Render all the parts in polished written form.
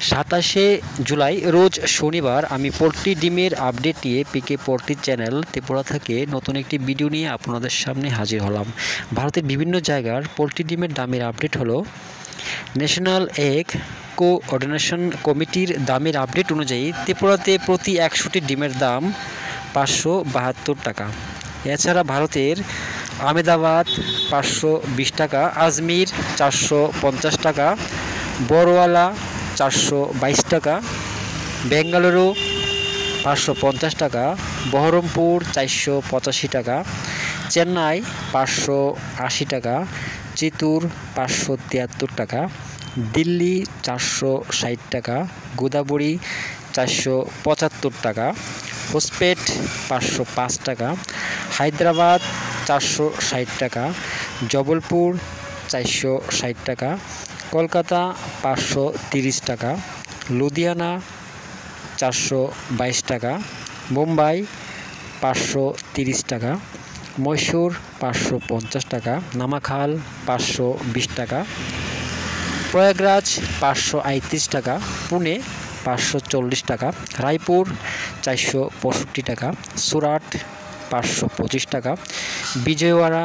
27শে জুলাই রোজ শনিবার আমি পোল্ট্রি ডিমের আপডেট নিয়ে পিকে পোল্ট্রি চ্যানেল ত্রিপুরা থেকে নতুন একটি ভিডিও নিয়ে আপনাদের সামনে হাজির হলাম। ভারতের বিভিন্ন জায়গার পোল্ট্রি ডিমের দামের আপডেট হলো ন্যাশনাল এগ কোঅর্ডিনেশন কমিটির দামের আপডেট অনুযায়ী ত্রিপুরাতে প্রতি 100টি ডিমের দাম 572 টাকা। এছাড়া ভারতের আহমেদাবাদ 520 টাকা, আজমির 450 টাকা, বড়ওয়ালা 422 টাকা, বেঙ্গালুরু 550 টাকা, বহরমপুর 485 টাকা, চেন্নাই 580 টাকা, চিত্তুর 573 টাকা, দিল্লি 460 টাকা, গোদাবরী 475 টাকা, হোসপেট 505 টাকা, হায়দ্রাবাদ 460 টাকা, জবলপুর 460 টাকা, কলকাতা 530 টাকা, লুধিয়ানা 422 টাকা, মুম্বাই 530 টাকা, মহীশূর 550 টাকা, নামাখাল 520 টাকা, প্রয়াগরাজ 538 টাকা, পুনে 540 টাকা, রায়পুর 465 টাকা, সুরাট 525 টাকা, বিজয়ওয়াড়া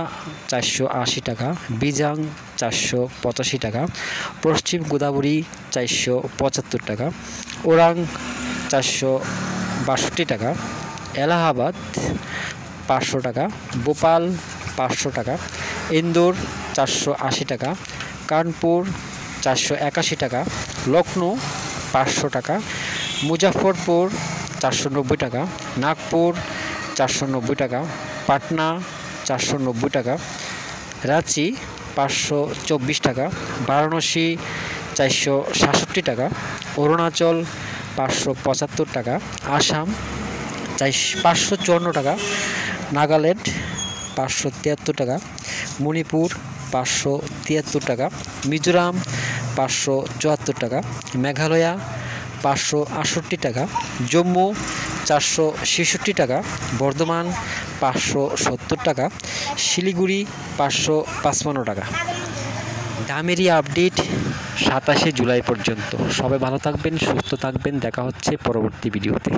480 টাকা, বিজাং 485 টাকা, পশ্চিম গোদাবরী 475 টাকা, ওরাং 462 টাকা, এলাহাবাদ 500 টাকা, ভোপাল 500 টাকা, ইন্দোর 480 টাকা, কানপুর 481 টাকা, লখনৌ 500 টাকা, মুজাফরপুর 490 টাকা, নাগপুর 490 টাকা, পাটনা 490 টাকা, রাঁচি 524 টাকা, বারাণসী 467 টাকা, অরুণাচল 575 টাকা, আসাম 554 টাকা, নাগাল্যান্ড 573 টাকা, মণিপুর 573 টাকা, মিজোরাম 574 টাকা, মেঘালয়া 568 টাকা, জম্মু 466 টাকা, বর্ধমান 570 টাকা, শিলিগুড়ি 555 টাকা। দামেরই আপডেট 27শে জুলাই পর্যন্ত। সবাই ভালো থাকবেন, সুস্থ থাকবেন, দেখা হচ্ছে পরবর্তী ভিডিওতে।